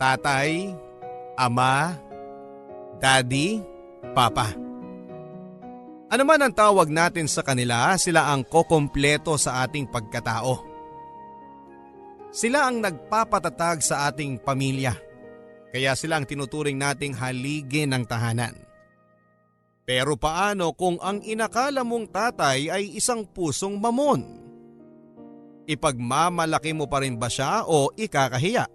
tatay, ama, daddy, papa. Ano man ang tawag natin sa kanila, sila ang kokompleto sa ating pagkatao. Sila ang nagpapatatag sa ating pamilya, kaya sila ang tinuturing nating haligi ng tahanan. Pero paano kung ang inakala mong tatay ay isang pusong mamon? Ipagmamalaki mo pa rin ba siya o ikakahiya?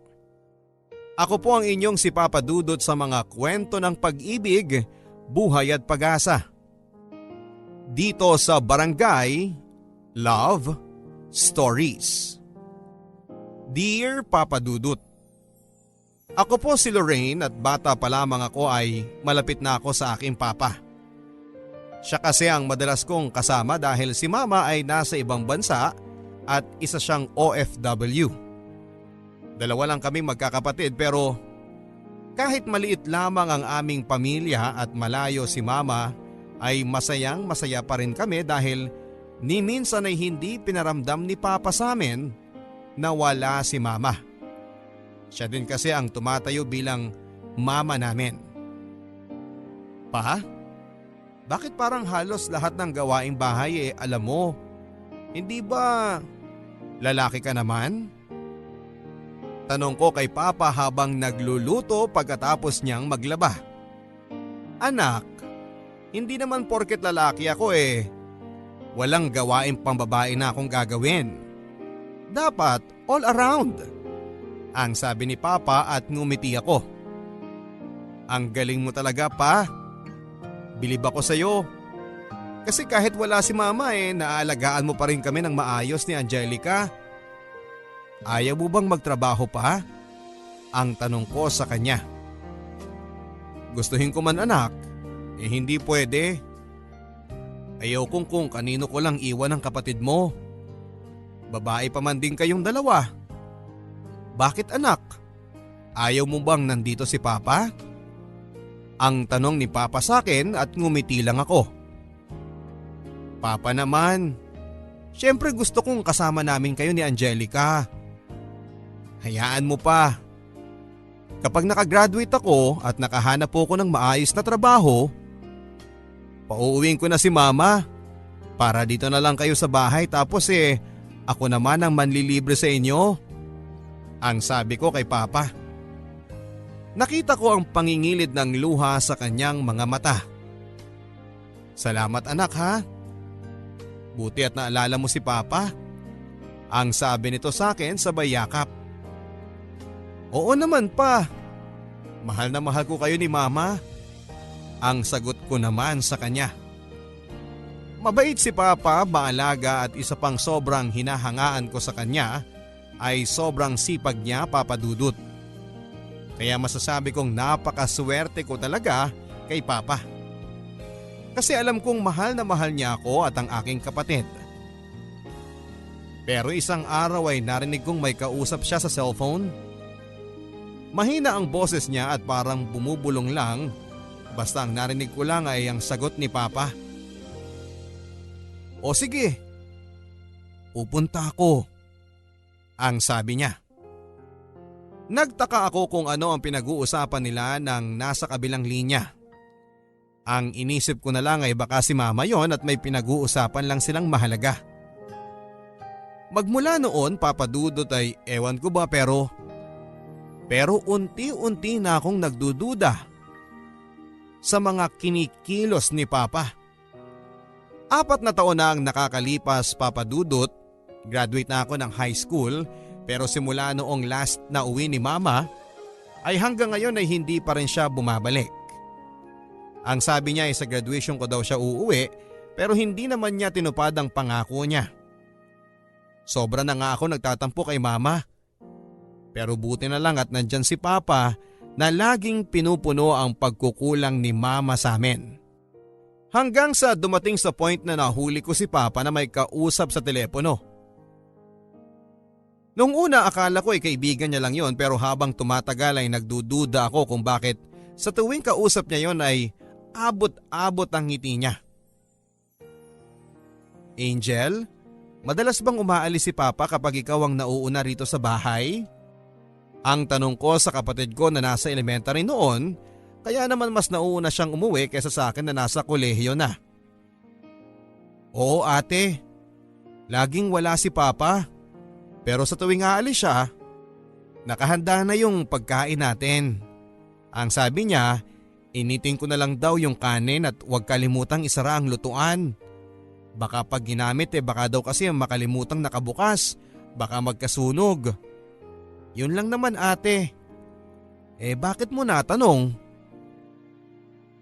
Ako po ang inyong si Papa Dudut sa mga kwento ng pag-ibig, buhay at pag-asa. Dito sa Barangay Love Stories. Dear Papa Dudut, ako po si Lorraine at bata pa lamang ako ay malapit na ako sa aking papa. Siya kasi ang madalas kong kasama dahil si mama ay nasa ibang bansa at isa siyang OFW. Dalawa lang kaming magkakapatid pero kahit maliit lamang ang aming pamilya at malayo si mama ay masayang masaya pa rin kami dahil ni minsan ay hindi pinaramdam ni papa sa amin na wala si mama. Siya din kasi ang tumatayo bilang mama namin. Pa? Bakit parang halos lahat ng gawaing bahay alam mo? Hindi ba lalaki ka naman? Tanong ko kay Papa habang nagluluto pagkatapos niyang maglaba. Anak, hindi naman porket lalaki ako walang gawaing pambabae na akong gagawin. Dapat all around. Ang sabi ni Papa at ngumiti ako. Ang galing mo talaga pa. Bilib ako sa'yo. Kasi kahit wala si mama naalagaan mo pa rin kami ng maayos ni Angelica. Ayaw mo bang magtrabaho pa? Ang tanong ko sa kanya. Gustuhin ko man anak, hindi pwede. Ayaw kung kanino ko lang iwan ang kapatid mo. Babae pa man din kayong dalawa. Bakit anak? Ayaw mo bang nandito si Papa? Ang tanong ni Papa sa akin at ngumiti lang ako. Papa naman, syempre gusto kong kasama namin kayo ni Angelica. Hayaan mo pa. Kapag nakagraduate ako at nakahanap po ko ng maayos na trabaho, pauuwiin ko na si mama. Para dito na lang kayo sa bahay tapos ako naman ang manlilibre sa inyo. Ang sabi ko kay Papa. Nakita ko ang pangingilid ng luha sa kanyang mga mata. Salamat anak ha. Buti at naalala mo si Papa. Ang sabi nito sa akin sabay yakap. Oo naman pa. Mahal na mahal ko kayo ni Mama. Ang sagot ko naman sa kanya. Mabait si Papa, maalaga at isa pang sobrang hinahangaan ko sa kanya ay sobrang sipag niya, Papa Dudut. Kaya masasabi kong napakaswerte ko talaga kay Papa. Kasi alam kong mahal na mahal niya ako at ang aking kapatid. Pero isang araw ay narinig kong may kausap siya sa cellphone. Mahina ang boses niya at parang bumubulong lang. Basta ang narinig ko lang ay ang sagot ni Papa. O sige, pupunta ako. Ang sabi niya. Nagtaka ako kung ano ang pinag-uusapan nila nang nasa kabilang linya. Ang inisip ko na lang ay baka si mama yon at may pinag-uusapan lang silang mahalaga. Magmula noon Papa Dudut ay ewan ko ba pero unti-unti na akong nagdududa sa mga kinikilos ni Papa. 4 na taon na ang nakakalipas Papa Dudut, graduate na ako ng high school. Pero simula noong last na uwi ni Mama ay hanggang ngayon ay hindi pa rin siya bumabalik. Ang sabi niya ay sa graduation ko daw siya uuwi pero hindi naman niya tinupad ang pangako niya. Sobra na nga ako nagtatampo kay Mama. Pero buti na lang at nandyan si Papa na laging pinupuno ang pagkukulang ni Mama sa amin. Hanggang sa dumating sa point na nahuli ko si Papa na may kausap sa telepono. Noong una akala ko ay kaibigan niya lang yon pero habang tumatagal ay nagdududa ako kung bakit sa tuwing kausap niya yon ay abot-abot ang ngiti niya. Angel, madalas bang umaalis si Papa kapag ikaw ang nauuna rito sa bahay? Ang tanong ko sa kapatid ko na nasa elementary noon, kaya naman mas nauuna siyang umuwi kaysa sa akin na nasa kolehiyo na. Oo ate, laging wala si Papa. Pero sa tuwing aalis siya, nakahanda na yung pagkain natin. Ang sabi niya, initin ko na lang daw yung kanin at huwag kalimutang isara ang lutuan. Baka pag ginamit baka daw kasi makalimutang nakabukas, baka magkasunog. Yun lang naman ate. Bakit mo natanong?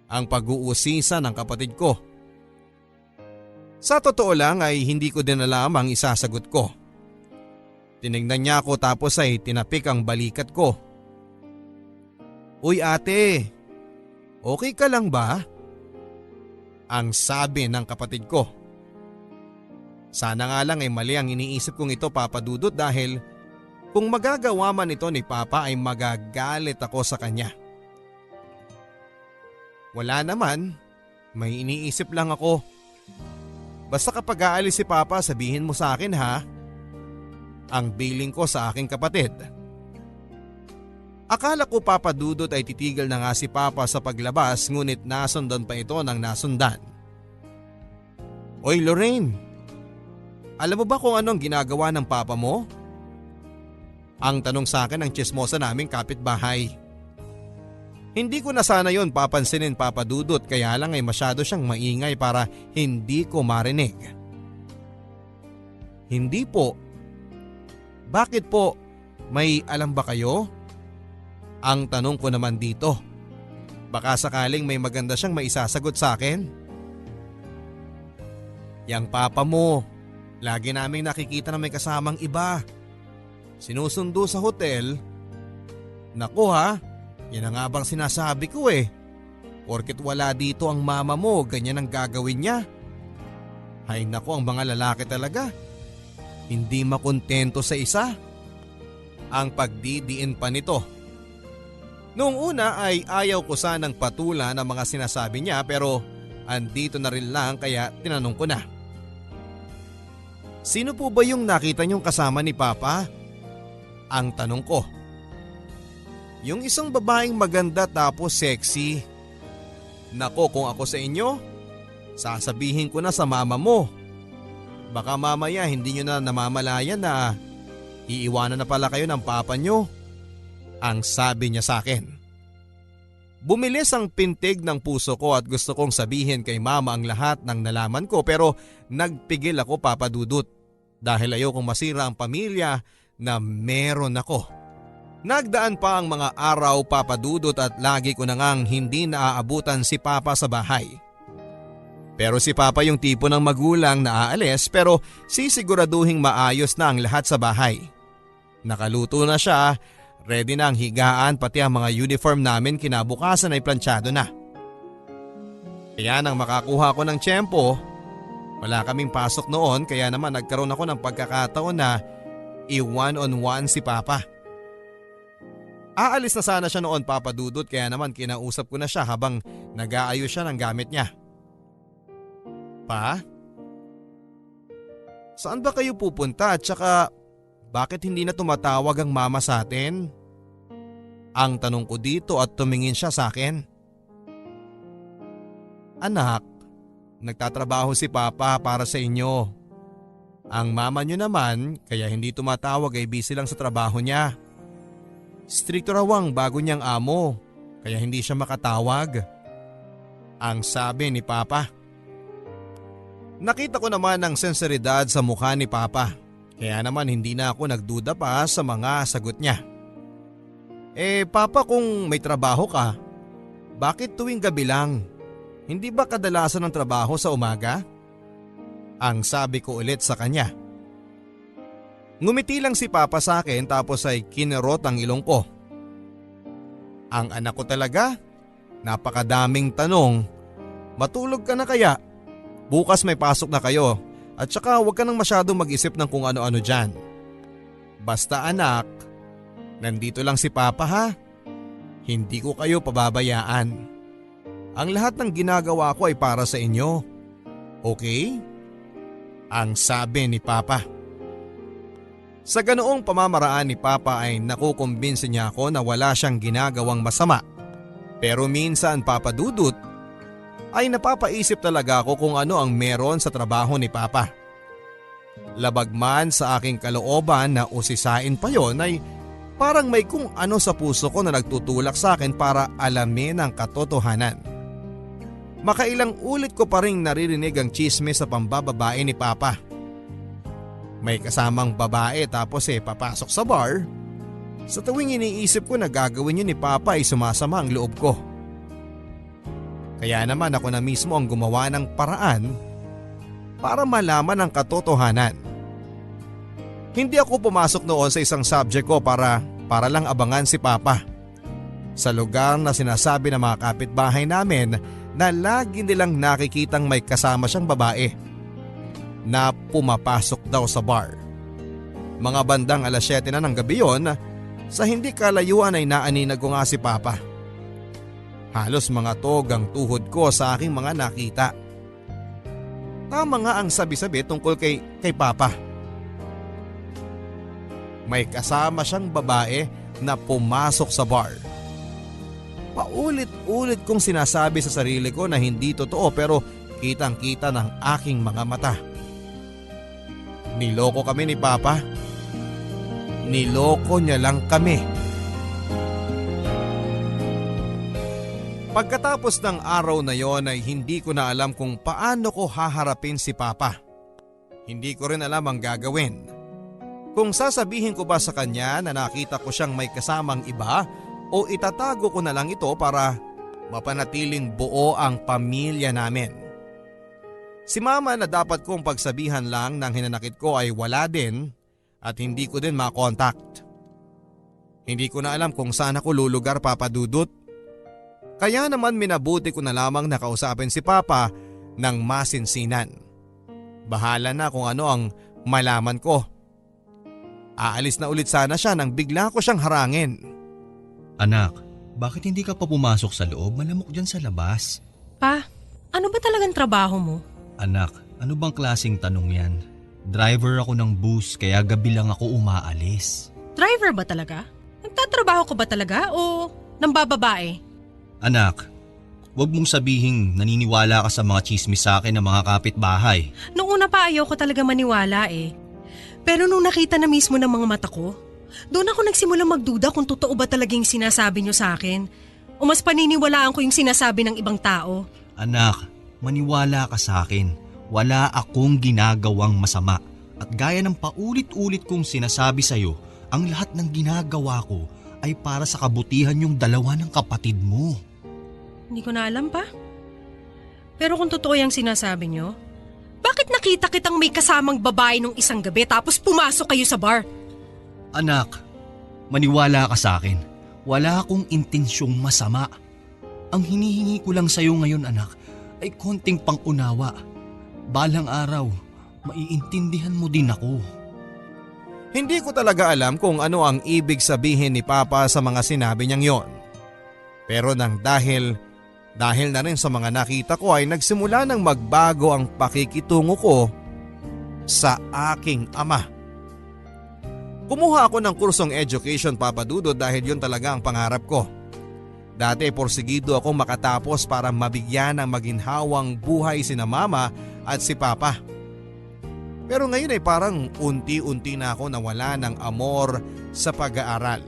Ang pag-uusisa ng kapatid ko. Sa totoo lang ay hindi ko din alam ang isasagot ko. Tinignan niya ako tapos ay tinapik ang balikat ko. Uy ate, okay ka lang ba? Ang sabi ng kapatid ko. Sana nga lang ay mali ang iniisip kong ito Papa Dudut dahil kung magagawa man ito ni Papa ay magagalit ako sa kanya. Wala naman, may iniisip lang ako. Basta kapag aalis si Papa sabihin mo sa akin ha. Ang biling ko sa aking kapatid. Akala ko Papa Dudut ay titigil na nga si Papa sa paglabas ngunit nasundan pa ito ng nasundan. Oy Lorraine, alam mo ba kung anong ginagawa ng Papa mo? Ang tanong sa akin ng tsismosa naming kapitbahay. Hindi ko na sana yon papansinin Papa Dudut kaya lang ay masyado siyang maingay para hindi ko marinig. Hindi po. Bakit po? May alam ba kayo? Ang tanong ko naman dito. Baka sakaling may maganda siyang maisasagot sa akin. Yang Papa mo, lagi naming nakikita na may kasamang iba. Sinusundo sa hotel. Naku ha, yan ang nga bang sinasabi ko Porket wala dito ang mama mo, ganyan ang gagawin niya. Ay naku, ang mga lalaki talaga. Hindi makontento sa isa. Ang pagdidiin pa nito. Noong una ay ayaw ko sanang patulan ang mga sinasabi niya pero andito na rin lang kaya tinanong ko na. Sino po ba yung nakita niyong kasama ni Papa? Ang tanong ko. Yung isang babaeng maganda tapos sexy. Nako kung ako sa inyo, sasabihin ko na sa mama mo. Baka mamaya hindi nyo na namamalayan na iiwanan na pala kayo ng papa nyo. Ang sabi niya sa akin. Bumilis ang pintig ng puso ko at gusto kong sabihin kay mama ang lahat ng nalaman ko pero nagpigil ako Papa Dudut dahil ayokong masira ang pamilya na meron ako. Nagdaan pa ang mga araw Papa Dudut at lagi ko na ngang hindi naaabutan si Papa sa bahay. Pero si Papa yung tipo ng magulang na aalis pero sisiguraduhing maayos na ang lahat sa bahay. Nakaluto na siya, ready na ang higaan pati ang mga uniform namin kinabukasan ay planchado na. Kaya nang makakuha ko ng tiyempo, wala kaming pasok noon kaya naman nagkaroon ako ng pagkakataon na i-one-on-one si Papa. Aalis na sana siya noon Papa Dudut kaya naman kinausap ko na siya habang nag-aayos siya ng gamit niya. Pa? Saan ba kayo pupunta at saka bakit hindi na tumatawag ang mama sa atin? Ang tanong ko dito at tumingin siya sa akin. Anak, nagtatrabaho si Papa para sa inyo. Ang mama niyo naman kaya hindi tumatawag ay busy lang sa trabaho niya. Stricto raw ang bago niyang amo kaya hindi siya makatawag. Ang sabi ni Papa. Nakita ko naman ang senseridad sa mukha ni Papa kaya naman hindi na ako nagduda pa sa mga sagot niya. Papa kung may trabaho ka, bakit tuwing gabi lang? Hindi ba kadalasan ng trabaho sa umaga? Ang sabi ko ulit sa kanya. Ngumiti lang si Papa sa akin tapos ay kinerot ang ilong ko. Ang anak ko talaga? Napakadaming tanong. Matulog ka na kaya? Bukas may pasok na kayo at saka huwag ka nang masyadong mag-isip ng kung ano-ano dyan. Basta anak, nandito lang si Papa ha. Hindi ko kayo pababayaan. Ang lahat ng ginagawa ko ay para sa inyo. Okay? Ang sabi ni Papa. Sa ganoong pamamaraan ni Papa ay nakukumbinsi niya ako na wala siyang ginagawang masama. Pero minsan, Papa Dudut, ay napapaisip talaga ako kung ano ang meron sa trabaho ni Papa. Labag man sa aking kalooban na usisain pa yon ay parang may kung ano sa puso ko na nagtutulak sa akin para alamin ang katotohanan. Makailang ulit ko pa ring naririnig ang tsismis sa pambababae ni Papa. May kasamang babae tapos papasok sa bar. Sa tuwing iniisip ko na gagawin yun ni Papa ay sumasama ang loob ko. Kaya naman ako na mismo ang gumawa ng paraan para malaman ang katotohanan. Hindi ako pumasok noon sa isang subject ko para lang abangan si Papa. Sa lugar na sinasabi ng mga kapitbahay namin na lagi nilang nakikitang may kasama siyang babae na pumapasok daw sa bar. Mga bandang 7:00 na ng gabi yon, sa hindi kalayuan ay naaninag ko nga si Papa. Halos mga togang tuhod ko sa aking mga nakita. Tama nga ang sabi-sabi tungkol kay Papa. May kasama siyang babae na pumasok sa bar. Paulit-ulit kong sinasabi sa sarili ko na hindi totoo pero kitang-kita ng aking mga mata. Niloko kami ni Papa. Niloko niya lang kami. Pagkatapos ng araw na yon ay hindi ko na alam kung paano ko haharapin si Papa. Hindi ko rin alam ang gagawin. Kung sasabihin ko ba sa kanya na nakita ko siyang may kasamang iba o itatago ko na lang ito para mapanatiling buo ang pamilya namin. Si Mama na dapat kong pagsabihan lang ng hinanakit ko ay wala din at hindi ko din makontakt. Hindi ko na alam kung saan ako lulugar, Papa Dudut. Kaya naman minabuti ko na lamang nakausapin si Papa ng masinsinan. Bahala na kung ano ang malaman ko. Aalis na ulit sana siya nang bigla ko siyang harangin. Anak, bakit hindi ka pa pumasok sa loob? Malamok dyan sa labas. Pa, ano ba talagang trabaho mo? Anak, ano bang klaseng tanong yan? Driver ako ng bus kaya gabi lang ako umaalis. Driver ba talaga? Nagtatrabaho ka ba talaga o nambababae? Anak, wag mong sabihing naniniwala ka sa mga tsismis sa akin ng mga kapitbahay. Noong una pa ayaw ko talaga maniwala Pero nung nakita na mismo ng mga mata ko, doon ako nagsimula magduda kung totoo ba talagang sinasabi niyo sa akin. O mas paniniwalaan ko yung sinasabi ng ibang tao. Anak, maniwala ka sa akin. Wala akong ginagawang masama. At gaya ng paulit-ulit kong sinasabi sa'yo, ang lahat ng ginagawa ko ay para sa kabutihan yung dalawa ng kapatid mo. Hindi ko na alam pa. Pero kung totoo yung sinasabi niyo, bakit nakita kitang may kasamang babae nung isang gabi tapos pumasok kayo sa bar? Anak, maniwala ka sa akin. Wala akong intensyong masama. Ang hinihingi ko lang sa'yo ngayon, anak, ay konting pang-unawa. Balang araw, maiintindihan mo din ako. Hindi ko talaga alam kung ano ang ibig sabihin ni Papa sa mga sinabi niyang yon. Pero dahil na rin sa mga nakita ko ay nagsimula nang magbago ang pakikitungo ko sa aking ama. Kumuha ako ng kursong education, Papa Dudo, dahil yun talaga ang pangarap ko. Dati porsigido akong makatapos para mabigyan ng maginhawang buhay sina Mama at si Papa. Pero ngayon ay parang unti-unti na ako nawala ng amor sa pag-aaral.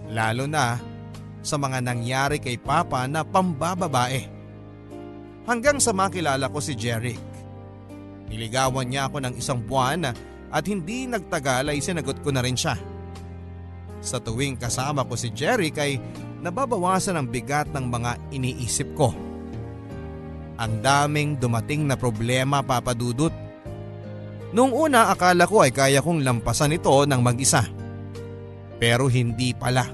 Lalo na sa mga nangyari kay Papa na pambababae. Hanggang sa makilala ko si Jeric. Niligawan niya ako ng 1 buwan at hindi nagtagal ay sinagot ko na rin siya. Sa tuwing kasama ko si Jeric ay nababawasan ang bigat ng mga iniisip ko. Ang daming dumating na problema, Papa Dudut. Noong una akala ko ay kaya kong lampasan ito ng mag-isa. Pero hindi pala.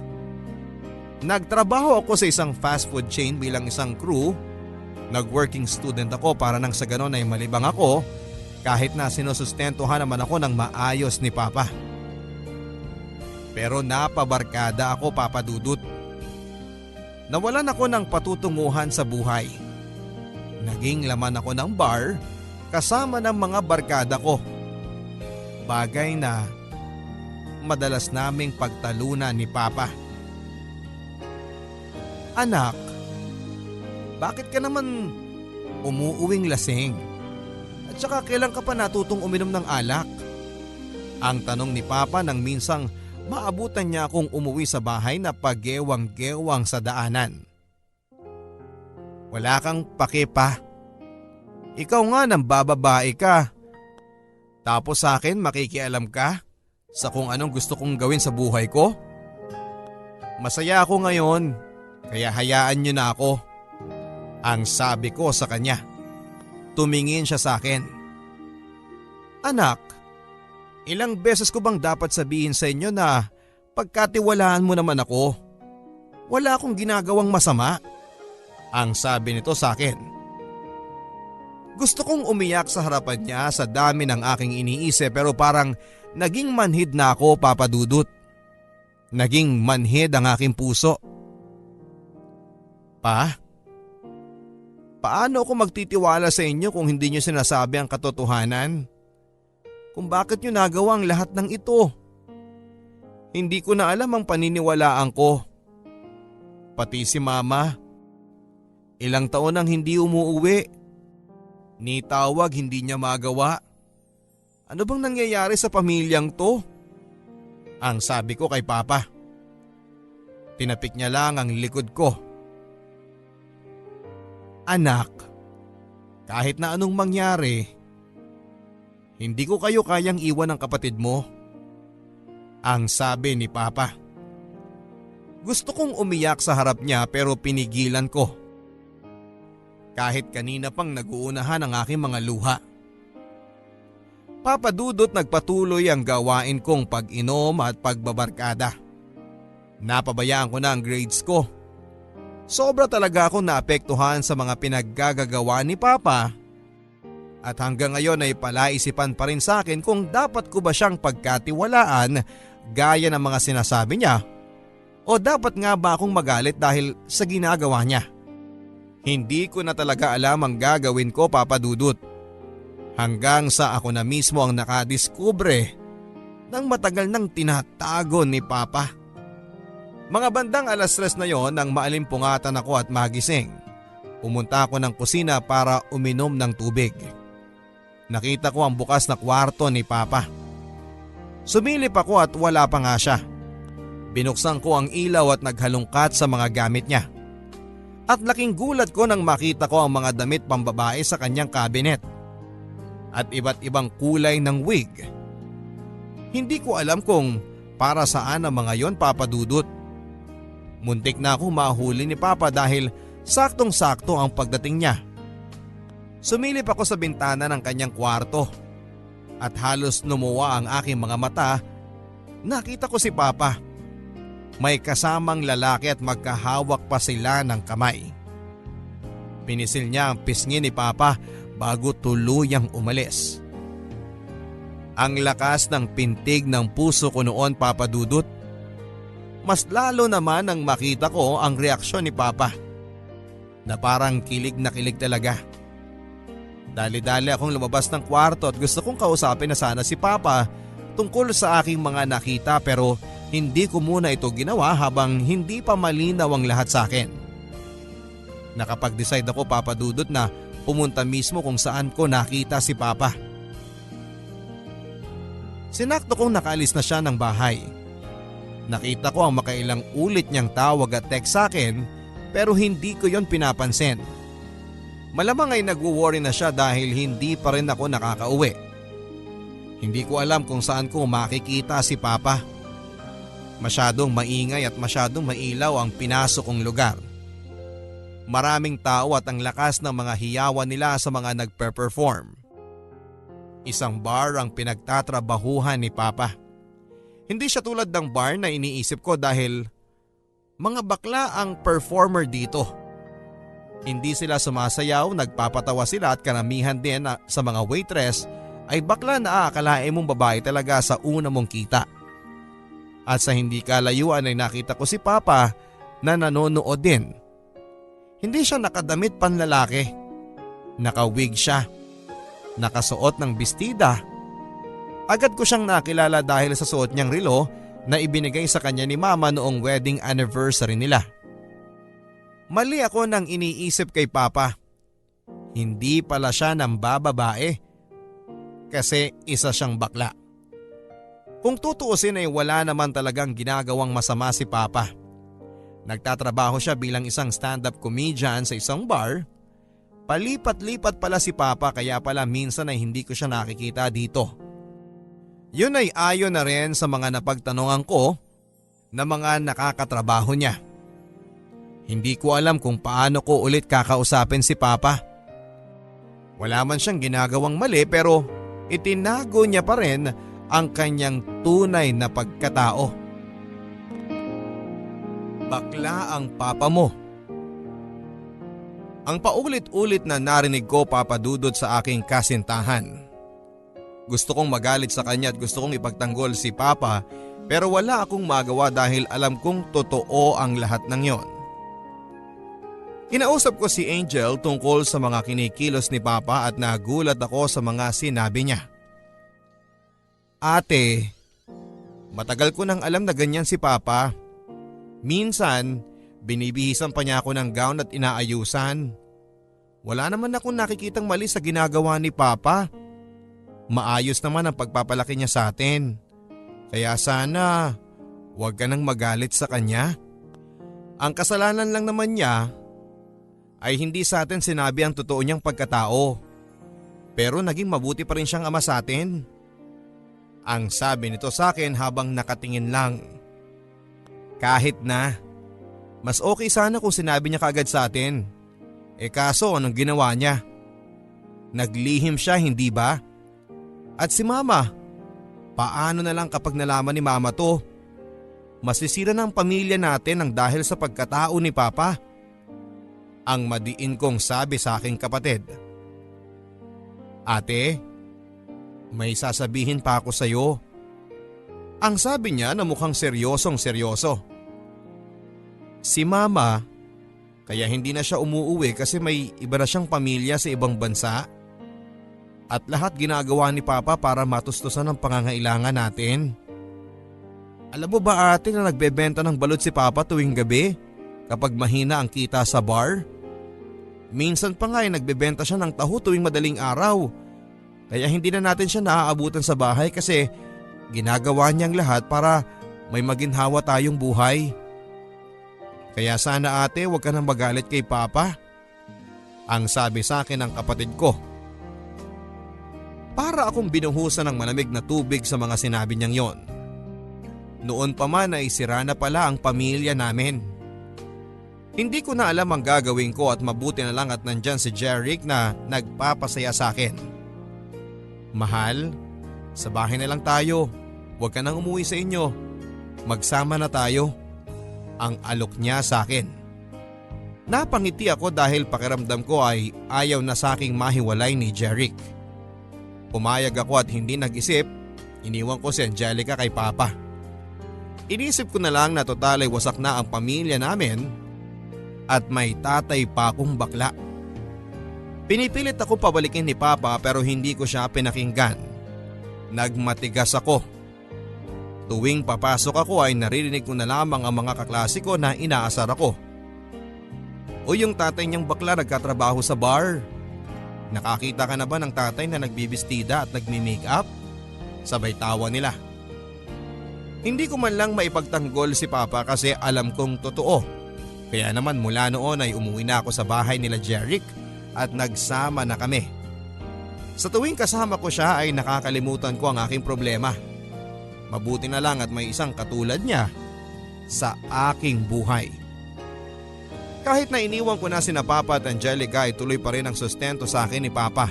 Nagtrabaho ako sa isang fast food chain bilang isang crew. Nag-working student ako para nang sa ganon ay malibang ako kahit na sinusustentuhan naman ako ng maayos ni Papa. Pero napabarkada ako, Papa Dudut. Nawalan ako ng patutunguhan sa buhay. Naging laman ako ng bar kasama ng mga barkada ko. Bagay na madalas naming pagtalunan ni Papa. Anak, bakit ka naman umuuwing lasing? At saka kailan ka pa natutong uminom ng alak? Ang tanong ni Papa nang minsang maabutan niya akong umuwi sa bahay na pagewang-gewang sa daanan. Wala kang pake pa. Ikaw nga nang bababae ka. Tapos sa akin makikialam ka sa kung anong gusto kong gawin sa buhay ko? Masaya ako ngayon, kaya hayaan niyo na ako. Ang sabi ko sa kanya. Tumingin siya sa akin. Anak, ilang beses ko bang dapat sabihin sa inyo na pagkatiwalaan mo naman ako? Wala akong ginagawang masama. Ang sabi nito sa akin. Gusto kong umiyak sa harapan niya sa dami ng aking iniisip pero parang naging manhid na ako, Papa Dudut. Naging manhid ang aking puso. Pa, paano ako magtitiwala sa inyo kung hindi niyo sinasabi ang katotohanan? Kung bakit niyo nagawa ang lahat ng ito? Hindi ko na alam ang paniniwalaan ko. Pati si Mama. Ilang taon nang hindi umuuwi. Ni tawag hindi niya magawa. Ano bang nangyayari sa pamilyang to? Ang sabi ko kay Papa. Tinapik niya lang ang likod ko. Anak, kahit na anong mangyari, hindi ko kayo kayang iwan ng kapatid mo. Ang sabi ni Papa. Gusto kong umiyak sa harap niya pero pinigilan ko. Kahit kanina pang nag-uunahan ang aking mga luha. Papa Dudut, nagpatuloy ang gawain kong pag-inom at pagbabarkada. Napabayaan ko na ang grades ko. Sobra talaga akong naapektuhan sa mga pinaggagawa ni Papa. At hanggang ngayon ay palaisipan pa rin sa akin kung dapat ko ba siyang pagkatiwalaan gaya ng mga sinasabi niya o dapat nga ba akong magalit dahil sa ginagawa niya. Hindi ko na talaga alam ang gagawin ko, Papa Dudut. Hanggang sa ako na mismo ang nakadiskubre ng matagal nang tinatago ni Papa. Mga bandang 3:00 na yon nang maalimpungatan ako at magising. Pumunta ako ng kusina para uminom ng tubig. Nakita ko ang bukas na kwarto ni Papa. Sumilip ako at wala pa nga siya. Binuksan ko ang ilaw at naghalungkat sa mga gamit niya. At laking gulat ko nang makita ko ang mga damit pambabae sa kanyang kabinet. At iba't ibang kulay ng wig. Hindi ko alam kung para saan ang mga yon, Papa Dudut. Muntik na akong mahuli ni Papa dahil saktong-sakto ang pagdating niya. Sumilip ako sa bintana ng kanyang kwarto. At halos lumuwa ang aking mga mata. Nakita ko si Papa. May kasamang lalaki at magkahawak pa sila ng kamay. Pinisil niya ang pisngi ni Papa bago tuluyang umalis. Ang lakas ng pintig ng puso ko noon, Papa Dudut. Mas lalo naman nang makita ko ang reaksyon ni Papa. Na parang kilig na kilig talaga. Dali-dali akong lumabas ng kwarto at gusto kong kausapin na sana si Papa tungkol sa aking mga nakita pero hindi ko muna ito ginawa habang hindi pa malinaw ang lahat sa akin. Nakapag-decide ako, Papa Dudut, na pumunta mismo kung saan ko nakita si Papa. Sinakto kong nakaalis na siya ng bahay. Nakita ko ang makailang ulit niyang tawag at text sa akin pero hindi ko yon pinapansin. Malamang ay nag-worry na siya dahil hindi pa rin ako nakakauwi. Hindi ko alam kung saan ko makikita si Papa. Masyadong maingay at masyadong mailaw ang pinasok kong lugar. Maraming tao at ang lakas ng mga hiyawan nila sa mga nagpe-perform. Isang bar ang pinagtatrabahuhan ni Papa. Hindi siya tulad ng bar na iniisip ko dahil mga bakla ang performer dito. Hindi sila sumasayaw, nagpapatawa sila at karamihan din sa mga waitress ay bakla na aakalain mong babae talaga sa una mong kita. At sa hindi kalayuan ay nakita ko si Papa na nanonood din. Hindi siya nakadamit panlalaki. Nakawig siya. Nakasuot ng bestida. Agad ko siyang nakilala dahil sa suot niyang relo na ibinigay sa kanya ni Mama noong wedding anniversary nila. Mali ako nang iniisip kay Papa. Hindi pala siya ng bababae kasi isa siyang bakla. Kung tutuusin ay wala naman talagang ginagawang masama si Papa. Nagtatrabaho siya bilang isang stand-up comedian sa isang bar. Palipat-lipat pala si Papa kaya pala minsan ay hindi ko siya nakikita dito. Yun ay ayon na rin sa mga napagtanungan ko na mga nakakatrabaho niya. Hindi ko alam kung paano ko ulit kakausapin si Papa. Wala man siyang ginagawang mali pero itinago niya pa rin ang kanyang tunay na pagkatao. Bakla ang papa mo. Ang paulit-ulit na narinig ko, Papa Dudut, sa aking kasintahan. Gusto kong magalit sa kanya at gusto kong ipagtanggol si Papa pero wala akong magawa dahil alam kong totoo ang lahat ng yon. Kinausap ko si Angel tungkol sa mga kinikilos ni Papa at nagulat ako sa mga sinabi niya. Ate, matagal ko nang alam na ganyan si Papa. Minsan, binibihisan pa niya ako ng gown at inaayusan. Wala naman akong nakikitang mali sa ginagawa ni Papa. Maayos naman ang pagpapalaki niya sa atin. Kaya sana, huwag ka nang magalit sa kanya. Ang kasalanan lang naman niya ay hindi sa atin sinabi ang totoo niyang pagkatao. Pero naging mabuti pa rin siyang ama sa atin. Ang sabi nito sa akin habang nakatingin lang. Kahit na, mas okay sana kung sinabi niya kaagad sa atin. Kaso anong ginawa niya? Naglihim siya, hindi ba? At si Mama, paano na lang kapag nalaman ni Mama to? Masisira ng pamilya natin ang dahil sa pagkatao ni Papa. Ang madiin kong sabi sa aking kapatid. Ate, may sasabihin pa ako sa iyo. Ang sabi niya na mukhang seryosong seryoso. Si Mama, kaya hindi na siya umuuwi kasi may iba na siyang pamilya sa ibang bansa. At lahat ginagawa ni Papa para matustusan ang pangangailangan natin. Alam mo ba ate na nagbebenta ng balot si Papa tuwing gabi kapag mahina ang kita sa bar? Minsan pa nga ay nagbebenta siya ng taho tuwing madaling araw. Kaya hindi na natin siya naaabutan sa bahay kasi ginagawa niyang lahat para may maginhawa tayong buhay. Kaya sana ate huwag ka nang magalit kay Papa. Ang sabi sa akin ng kapatid ko. Para akong binuhusan ng malamig na tubig sa mga sinabi niyang yon. Noon pa man ay sira na pala ang pamilya namin. Hindi ko na alam ang gagawin ko at mabuti na lang at nandyan si Jeric na nagpapasaya sa akin. Mahal, sa bahay na lang tayo. Huwag ka nang umuwi sa inyo. Magsama na tayo. Ang alok niya sa akin. Napangiti ako dahil pakiramdam ko ay ayaw na sa aking mahiwalay ni Jeric. Pumayag ako at hindi nag-isip, iniwan ko si Angelica kay Papa. Inisip ko na lang na total ay wasak na ang pamilya namin at may tatay pa akong bakla. Pinipilit ako pabalikin ni Papa pero hindi ko siya pinakinggan. Nagmatigas ako. Tuwing papasok ako ay naririnig ko na lamang ang mga kaklase ko na inaasar ako. O yung tatay niyang bakla nagkatrabaho sa bar. Nakakita ka na ba ng tatay na nagbibistida at nagmi-makeup? Sabay tawa nila. Hindi ko man lang maipagtanggol si Papa kasi alam kong totoo. Kaya naman mula noon ay umuwi na ako sa bahay nila Jeric at nagsama na kami. Sa tuwing kasama ko siya ay nakakalimutan ko ang aking problema. Mabuti na lang at may isang katulad niya sa aking buhay. Kahit na iniwan ko na sina Papa at Angelica ay tuloy pa rin ang sustento sa akin ni Papa.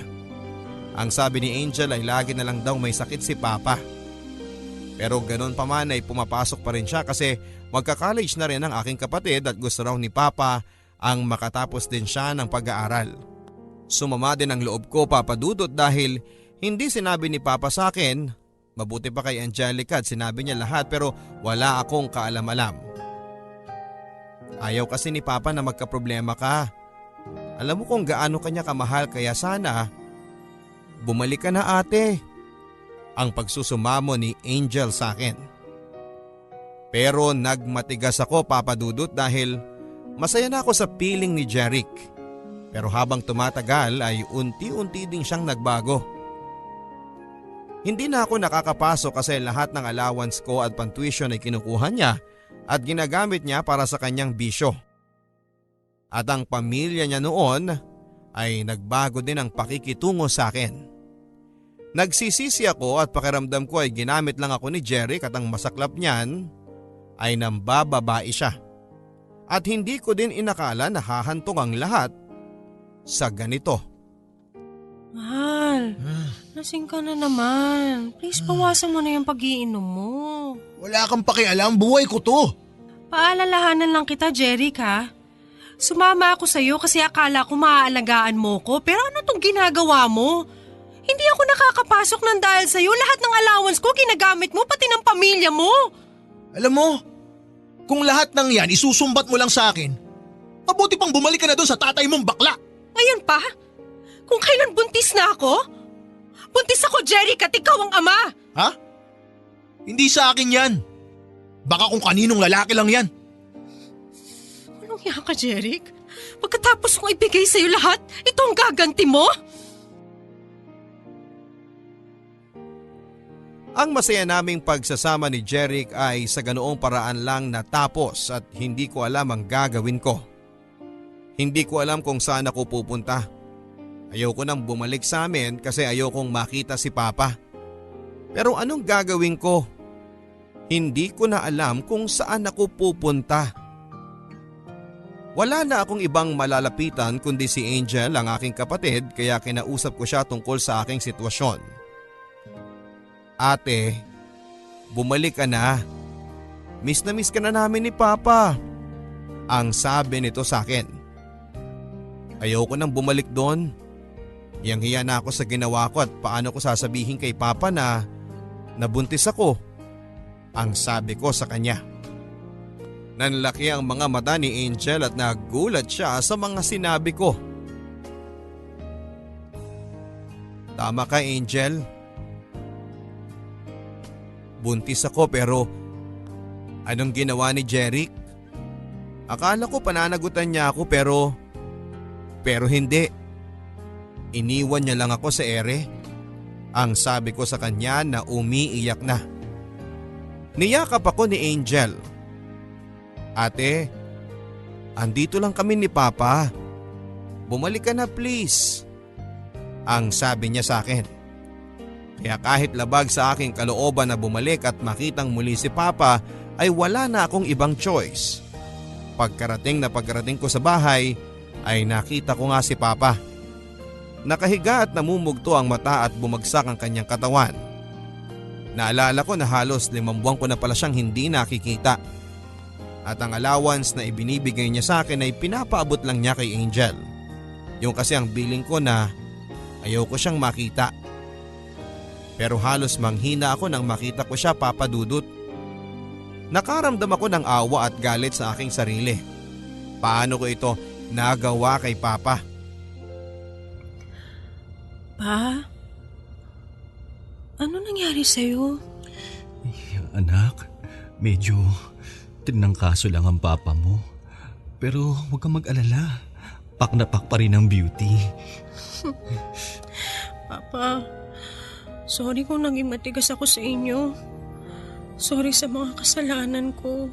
Ang sabi ni Angel ay lagi na lang daw may sakit si Papa. Pero ganoon pa man ay pumapasok pa rin siya kasi magka-college na rin ang aking kapatid at gusto raw ni Papa ang makatapos din siya ng pag-aaral. Sumama din ang loob ko, Papa Dudut, dahil hindi sinabi ni Papa sa akin. Mabuti pa kay Angelica at sinabi niya lahat pero wala akong kaalam-alam. Ayaw kasi ni Papa na magkaproblema ka. Alam mo kung gaano kanya kamahal kaya sana bumalik ka na ate. ang pagsusumamo ni Angel sa akin. Pero nagmatigas ako, Papa Dudut, dahil masaya na ako sa piling ni Jeric. Pero habang tumatagal ay unti-unti din siyang nagbago. Hindi na ako nakakapasok kasi lahat ng allowance ko at pantuition ay kinukuha niya at ginagamit niya para sa kanyang bisyo. At ang pamilya niya noon ay nagbago din ang pakikitungo sa akin. Nagsisisi ako at pakiramdam ko ay ginamit lang ako ni Jeric at ang masaklap niyan ay nambababae siya. At hindi ko din inakala na hahantong ang lahat sa ganito. Mahal, lasing ka na naman. Please bawasan mo na yung pag-iinom mo. Wala kang pakialam, buhay ko to. Paalalahanan lang kita, Jeric, ha? Sumama ako sa'yo kasi akala ko maaalagaan mo ko, pero ano tong ginagawa mo? Hindi ako nakakapasok ng dahil sa'yo. Lahat ng allowance ko ginagamit mo, pati ng pamilya mo. Alam mo, kung lahat ng yan isusumbat mo lang sa akin, mabuti pang bumalik ka na doon sa tatay mong bakla. Ngayon pa? Kung kailan buntis na ako? Buntis ako, Jeric, at ikaw ang ama. Ha? Hindi sa akin yan. Baka kung kaninong lalaki lang yan. Anong hiya ka, Jeric? Pagkatapos kong ibigay sa'yo lahat, ito ang gaganti mo? Ang masaya naming pagsasama ni Jeric ay sa ganoong paraan lang natapos at hindi ko alam ang gagawin ko. Hindi ko alam kung saan ako pupunta. Ayoko nang bumalik sa amin kasi ayokong makita si Papa. Pero anong gagawin ko? Hindi ko na alam kung saan ako pupunta. Wala na akong ibang malalapitan kundi si Angel, ang aking kapatid, kaya kinausap ko siya tungkol sa aking sitwasyon. Ate, bumalik ka na. Miss na miss ka na namin ni Papa. Ang sabi nito sa akin. Ayoko nang bumalik doon. Hiyang-hiya na ako sa ginawa ko at paano ko sasabihin kay Papa na nabuntis ako. Ang sabi ko sa kanya. Nanlaki ang mga mata ni Angel at nagulat siya sa mga sinabi ko. Tama ka, Angel. Buntis ako pero anong ginawa ni Jeric? Akala ko pananagutan niya ako pero hindi. Iniwan niya lang ako sa ere. Ang sabi ko sa kanya na umiiyak na. Niyakap ako ni Angel. Ate, andito lang kami ni Papa. Bumalik ka na please. Ang sabi niya sa akin. Kaya kahit labag sa aking kalooban na bumalik at makitang muli si Papa ay wala na akong ibang choice. Pagkarating ko sa bahay ay nakita ko nga si Papa. Nakahiga at namumugto ang mata at bumagsak ang kanyang katawan. Naalala ko na halos 5 buwan ko na pala siyang hindi nakikita. At ang allowance na ibinibigay niya sa akin ay pinapaabot lang niya kay Angel. Yung kasi ang billing ko na ayaw ko siyang makita. Pero halos manghina ako nang makita ko siya, Papa Dudut. Nakaramdam ako ng awa at galit sa aking sarili. Paano ko ito nagawa kay Papa? Pa? Ano nangyari sa'yo? Anak, medyo tinangkaso lang ang papa mo. Pero huwag kang mag-alala. Pak na pak pa rin ang beauty. Papa, sorry kung naging matigas ako sa inyo. Sorry sa mga kasalanan ko.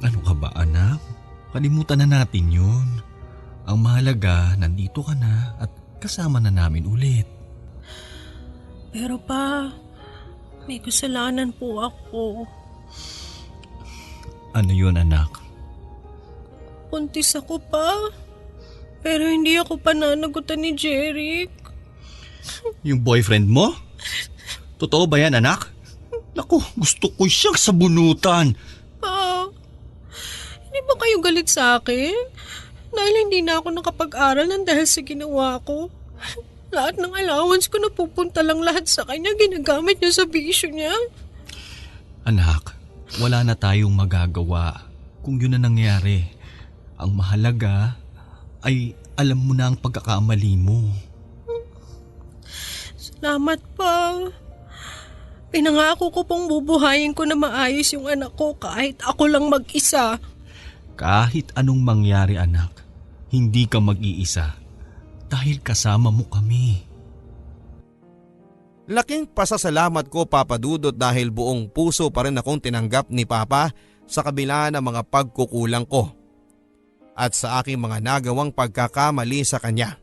Ano ka ba, anak? Kalimutan na natin yun. Ang mahalaga, nandito ka na at kasama na namin ulit. Pero pa, may kasalanan po ako. Ano yun, anak? Buntis ako pa. Pero hindi ako pananagutan ni Jeric. Yung boyfriend mo? Totoo ba yan, anak? Naku, gusto ko siyang sabunutan. Pa, hindi ba kayo galit sa akin? Dahil hindi na ako nakapag-aral ng dahil sa ginawa ko. Lahat ng allowance ko napupunta lang lahat sa kanya. Ginagamit niya sa bisyo niya. Anak, wala na tayong magagawa kung yun na nangyari. Ang mahalaga ay alam mo na ang pagkakamali mo. Salamat pa. Pinangako ko pong bubuhayin ko na maayos yung anak ko kahit ako lang mag-isa. Kahit anong mangyari anak, hindi ka mag-iisa dahil kasama mo kami. Laking pasasalamat ko Papa Dudut dahil buong puso pa rin akong tinanggap ni Papa sa kabila ng mga pagkukulang ko at sa aking mga nagawang pagkakamali sa kanya.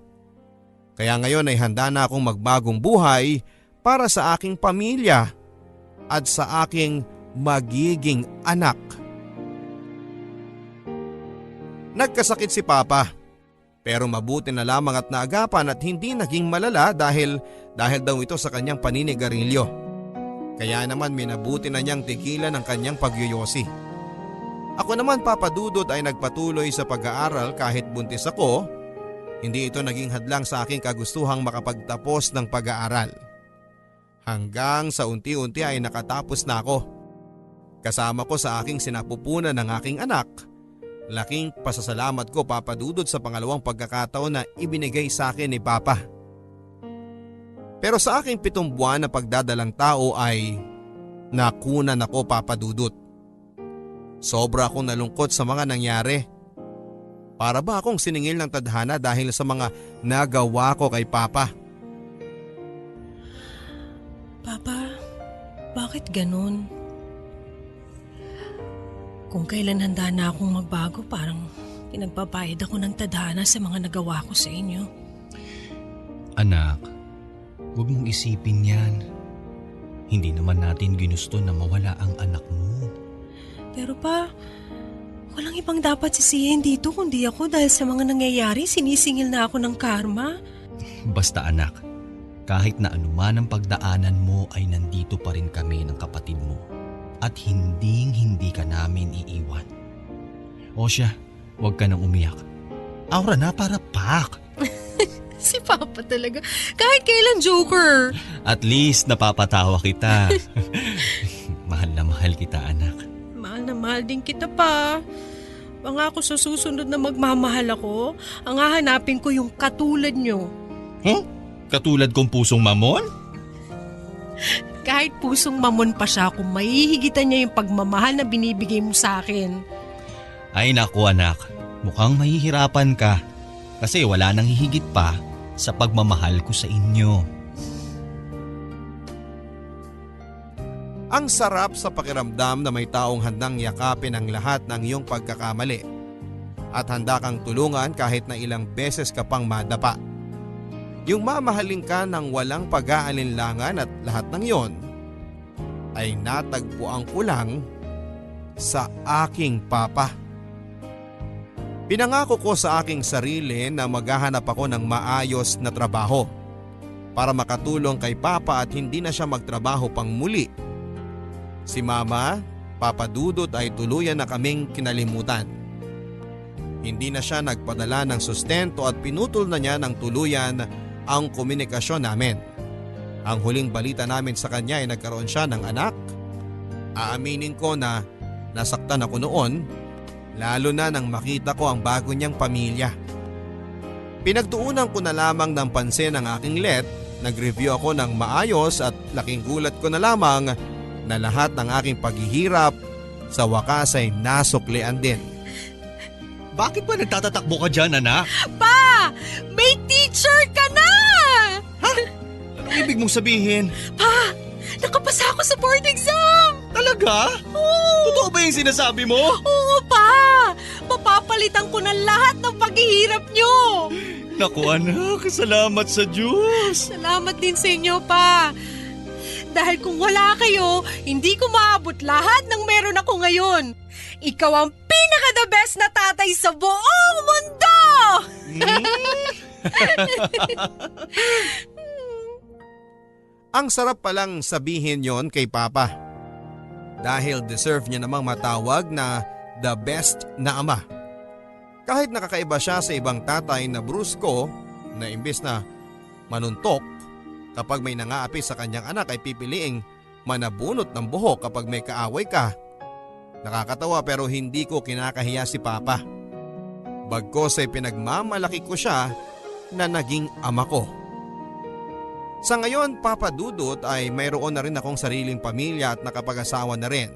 Kaya ngayon ay handa na akong magbagong buhay para sa aking pamilya at sa aking magiging anak. Nagkasakit si Papa pero mabuti na lamang at naagapan at hindi naging malala dahil daw ito sa kanyang paninigarilyo. Kaya naman minabuti na niyang tigilan ang kanyang pagyoyosi. Ako naman Papa Dudut ay nagpatuloy sa pag-aaral kahit buntis ako. Hindi ito naging hadlang sa aking kagustuhang makapagtapos ng pag-aaral. Hanggang sa unti-unti ay nakatapos na ako. Kasama ko sa aking sinapupunan ng aking anak. Laking pasasalamat ko Papa Dudut sa pangalawang pagkakataon na ibinigay sa akin ni Papa. Pero sa aking 7 buwan na pagdadalang tao ay nakunan ako Papa Dudut. Sobra akong nalungkot sa mga nangyari. Para ba akong siningil ng tadhana dahil sa mga nagawa ko kay Papa? Papa, bakit ganun? Kung kailan handa na akong magbago, parang pinagpapayad ako ng tadhana sa mga nagawa ko sa inyo. Anak, huwag mong isipin yan. Hindi naman natin ginusto na mawala ang anak mo. Pero pa, walang ibang dapat sisihin dito kundi ako dahil sa mga nangyayari sinisingil na ako ng karma. Basta anak, kahit na anuman ang pagdaanan mo ay nandito pa rin kami ng kapatid mo. At hindi ka namin iiwan. O siya, huwag ka nang umiyak. Aura na para pak. Si Papa talaga, kahit kailan joker. At least napapatawa kita. Mahal na mahal kita anak. Mahal na mahal din kita pa. Pangako sa susunod na magmamahal ako, ang hahanapin ko yung katulad nyo. Katulad kong pusong mamon? Kahit pusong mamon pa siya, kung maihigitan niya yung pagmamahal na binibigay mo sa akin. Ay naku anak, mukhang mahihirapan ka. Kasi wala nang hihigit pa sa pagmamahal ko sa inyo. Ang sarap sa pakiramdam na may taong handang yakapin ang lahat ng iyong pagkakamali at handa kang tulungan kahit na ilang beses ka pang madapa. Yung mamahalin ka ng walang pag-aalinlangan at lahat ng yon ay natagpuan ko lang sa aking Papa. Pinangako ko sa aking sarili na maghahanap ako ng maayos na trabaho para makatulong kay Papa at hindi na siya magtrabaho pang muli. Si Mama, Papa Dudut ay tuluyan na kaming kinalimutan. Hindi na siya nagpadala ng sustento at pinutol na niya ng tuluyan ang komunikasyon namin. Ang huling balita namin sa kanya ay nagkaroon siya ng anak. Aaminin ko na nasaktan ako noon, lalo na nang makita ko ang bago niyang pamilya. Pinagtuunan ko na lamang ng pansin ang aking let, nag-review ako ng maayos at laking gulat ko na lamang na lahat ng aking paghihirap sa wakas ay nasuklian din. Bakit ba nagtatatakbo ka dyan anak? Pa! May teacher ka na! Anong ibig mong sabihin? Pa! Nakapasa ako sa board exam! Talaga? Oo! Totoo ba yung sinasabi mo? Oo pa! Mapapalitan ko na lahat ng paghihirap nyo! Naku anak, salamat sa Diyos. Salamat din sa inyo pa! Dahil kung wala kayo, hindi ko maabot lahat ng meron ako ngayon. Ikaw ang pinaka-the best na tatay sa buong mundo! Ang sarap palang sabihin yon kay Papa. Dahil deserve niya namang matawag na the best na ama. Kahit nakakaiba siya sa ibang tatay na brusko na imbes na manuntok, kapag may nangaapi sa kanyang anak ay pipiliing manabunot ng buhok kapag may kaaway ka. Nakakatawa pero hindi ko kinakahiya si Papa. Bagkos ay pinagmamalaki ko siya na naging ama ko. Sa ngayon, Papa Dudut, ay mayroon na rin akong sariling pamilya at nakapag-asawa na rin.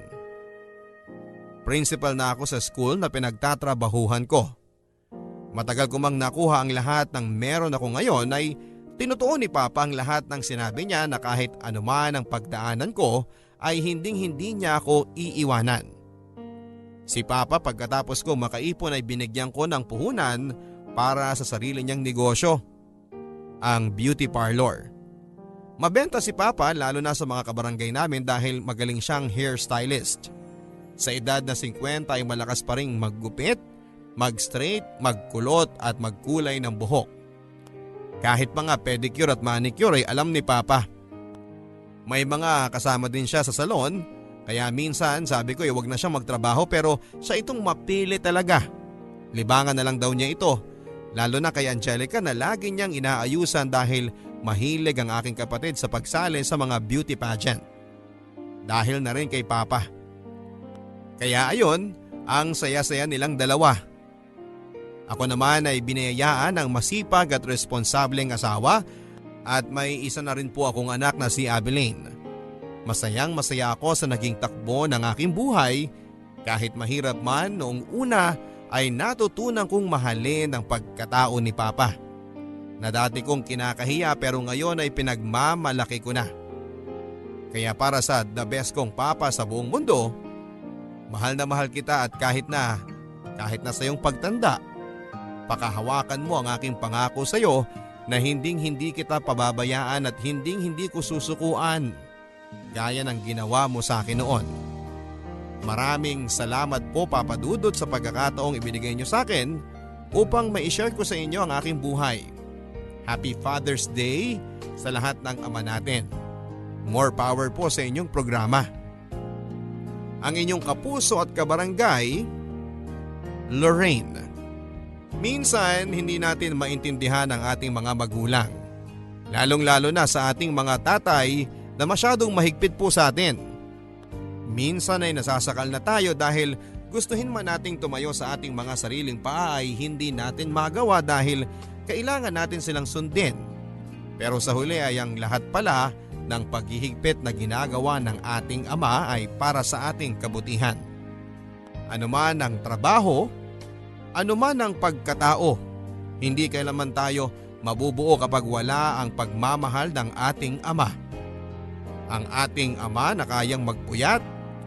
Principal na ako sa school na pinagtatrabahuhan ko. Matagal ko mang nakuha ang lahat ng meron ako ngayon ay tinutuon ni Papa ang lahat ng sinabi niya na kahit anuman ang pagdaanan ko ay hindi niya ako iiwanan. Si Papa pagkatapos ko makaipon ay binigyan ko ng puhunan para sa sarili niyang negosyo, ang beauty parlor. Mabenta si Papa lalo na sa mga kabarangay namin dahil magaling siyang hairstylist. Sa edad na 50 ay malakas pa ring maggupit, mag-straight, magkulot at magkulay ng buhok. Kahit mga pedicure at manicure ay alam ni Papa. May mga kasama din siya sa salon, kaya minsan sabi ko wag na siyang magtrabaho pero siya itong mapili talaga. Libangan na lang daw niya ito, lalo na kay Angelica na lagi niyang inaayusan dahil mahilig ang aking kapatid sa pagsali sa mga beauty pageant. Dahil na rin kay Papa. Kaya ayon, ang saya-saya nilang dalawa. Ako naman ay biniyayaan ng masipag at responsableng asawa at may isa na rin po akong anak na si Abilene. Masayang masaya ako sa naging takbo ng aking buhay kahit mahirap man noong una ay natutunan kong mahalin ang pagkatao ni Papa. Na dati kong kinakahiya pero ngayon ay pinagmamalaki ko na. Kaya para sa the best kong Papa sa buong mundo, mahal na mahal kita at kahit na sa iyong pagtanda, pakahawakan mo ang aking pangako sa iyo na hindi kita pababayaan at hindi ko susukuan gaya ng ginawa mo sa akin noon. Maraming salamat po Papa Dudut sa pagkakataong ibinigay niyo sa akin upang ma-share ko sa inyo ang aking buhay. Happy Father's Day sa lahat ng ama natin. More power po sa inyong programa. Ang inyong kapuso at kabarangay, Lorraine. Minsan hindi natin maintindihan ang ating mga magulang. Lalong-lalo na sa ating mga tatay na masyadong mahigpit po sa atin. Minsan ay nasasakal na tayo dahil gustuhin man nating tumayo sa ating mga sariling paa ay hindi natin magawa dahil kailangan natin silang sundin. Pero sa huli ay ang lahat pala ng paghihigpit na ginagawa ng ating ama ay para sa ating kabutihan. Anuman ang trabaho, anuman ang pagkatao, hindi kailanman tayo mabubuo kapag wala ang pagmamahal ng ating ama. Ang ating ama na kayang magpuyat,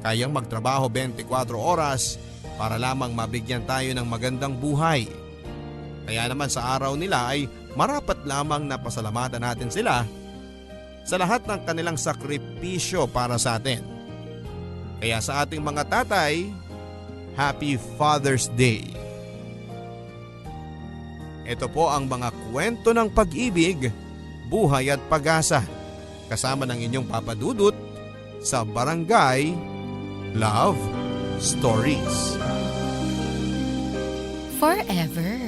kayang magtrabaho 24 oras para lamang mabigyan tayo ng magandang buhay. Kaya naman sa araw nila ay marapat lamang na pasalamatan natin sila sa lahat ng kanilang sakripisyo para sa atin. Kaya sa ating mga tatay, Happy Father's Day. Ito po ang mga kwento ng pag-ibig, buhay at pag-asa kasama ng inyong Papa Dudut sa Barangay Love Stories. Forever.